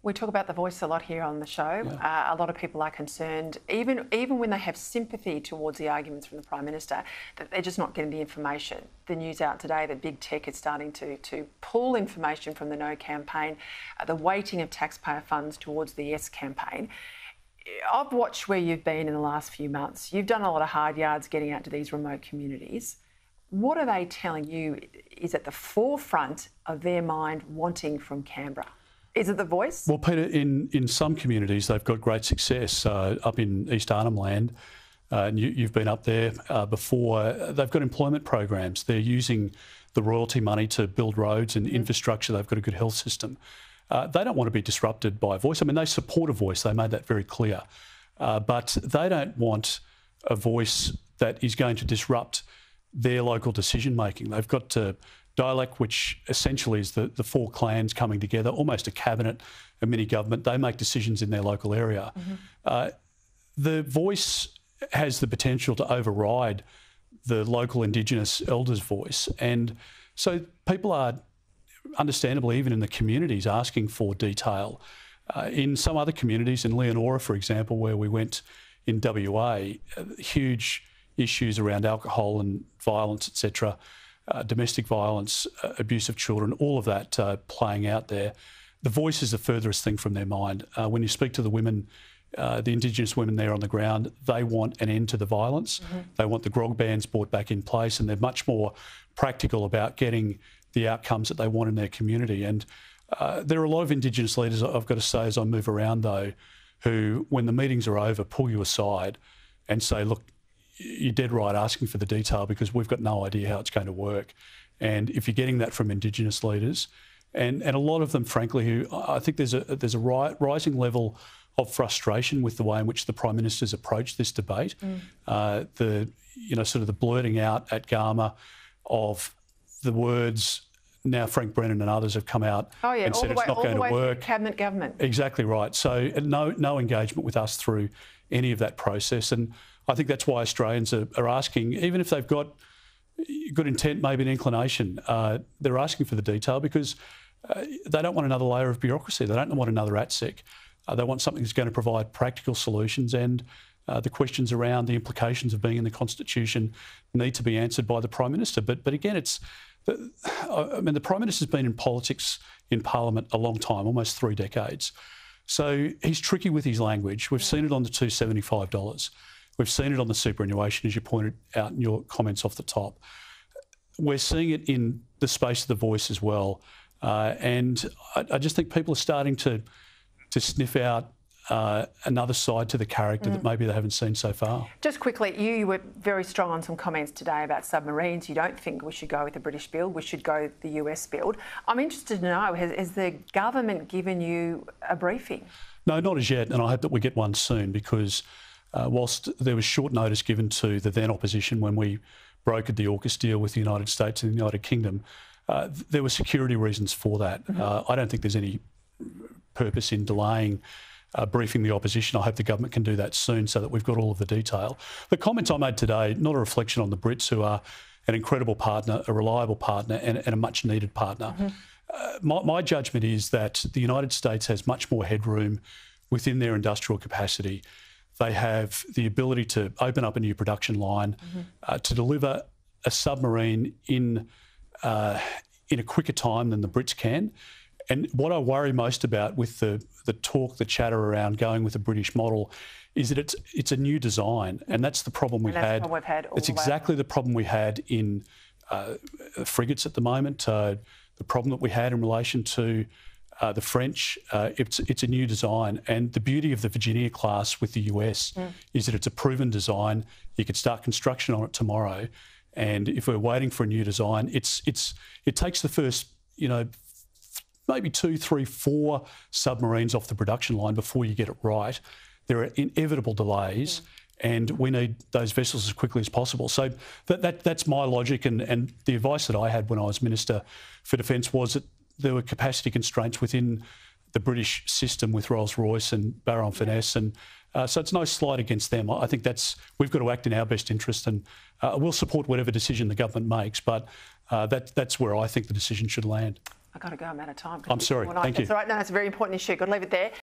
We talk about the voice a lot here on the show. Yeah. A lot of people are concerned, even when they have sympathy towards the arguments from the Prime Minister, that they're just not getting the information. The news out today that big tech is starting to pull information from the No campaign, the weighting of taxpayer funds towards the Yes campaign. I've watched where you've been in the last few months. You've done a lot of hard yards getting out to these remote communities. What are they telling you is at the forefront of their mind wanting from Canberra? Is it the voice? Well, Peter, in some communities, they've got great success. Up in East Arnhem Land, and you've been up there before, they've got employment programs. They're using the royalty money to build roads and infrastructure. They've got a good health system. They don't want to be disrupted by a voice. I mean, they support a voice. They made that very clear. But they don't want a voice that is going to disrupt their local decision-making. They've got dialect, which essentially is the four clans coming together, almost a cabinet, a mini-government. They make decisions in their local area. The voice has the potential to override the local Indigenous elders' voice. And so people are, understandably, even in the communities, asking for detail. In some other communities, in Leonora, for example, where we went in WA, huge issues around alcohol and violence, etc., domestic violence, abuse of children, all of that playing out there. The voice is the furthest thing from their mind. When you speak to the women, the Indigenous women there on the ground, they want an end to the violence. They want the grog bans brought back in place, and they're much more practical about getting the outcomes that they want in their community. And there are a lot of Indigenous leaders, I've got to say, as I move around though, who, when the meetings are over, pull you aside and say, look, you're dead right asking for the detail because we've got no idea how it's going to work. And if you're getting that from Indigenous leaders, and a lot of them, frankly, who I think there's a rising level of frustration with the way in which the Prime Minister's approached this debate. Sort of the blurting out at Garma of the words. Now Frank Brennan and others have come out and said it's not going to work. Cabinet government. Exactly right. So no engagement with us through any of that process. And I think that's why Australians are asking, even if they've got good intent, maybe an inclination, they're asking for the detail because they don't want another layer of bureaucracy. They don't want another ATSEC. They want something that's going to provide practical solutions, and the questions around the implications of being in the Constitution need to be answered by the Prime Minister. But again, the Prime Minister's been in politics in Parliament a long time, almost 3 decades. So he's tricky with his language. We've seen it on the $275. We've seen it on the superannuation, as you pointed out in your comments off the top. We're seeing it in the space of the voice as well. And I just think people are starting to sniff out another side to the character that maybe they haven't seen so far. Just quickly, you were very strong on some comments today about submarines. You don't think we should go with the British build, we should go with the US build. I'm interested to know, has the government given you a briefing? No, not as yet, and I hope that we get one soon because whilst there was short notice given to the then opposition when we brokered the AUKUS deal with the United States and the United Kingdom, there were security reasons for that. I don't think there's any purpose in delaying briefing the opposition. I hope the government can do that soon so that we've got all of the detail. The comments I made today, not a reflection on the Brits, who are an incredible partner, a reliable partner and a much needed partner. My judgment is that the United States has much more headroom within their industrial capacity. They have the ability to open up a new production line, to deliver a submarine in a quicker time than the Brits can. And what I worry most about with the talk, the chatter around going with the British model is that it's a new design, and that's the problem we've had. It's exactly the problem we had in frigates at the moment, the problem that we had in relation to the French. It's a new design, and the beauty of the Virginia class with the US is that it's a proven design. You could start construction on it tomorrow, and if we're waiting for a new design, it takes the first, maybe 2, 3, 4 submarines off the production line before you get it right. There are inevitable delays, and we need those vessels as quickly as possible. So that's my logic, and the advice that I had when I was Minister for Defence was that there were capacity constraints within the British system with Rolls-Royce and Barrow-in-Furness, and so it's no slight against them. I think we've got to act in our best interest, and we'll support whatever decision the government makes, but that's where I think the decision should land. I've got to go. I'm out of time. I'm sorry. Thank you. That's all right. No, it's a very important issue. Got to leave it there.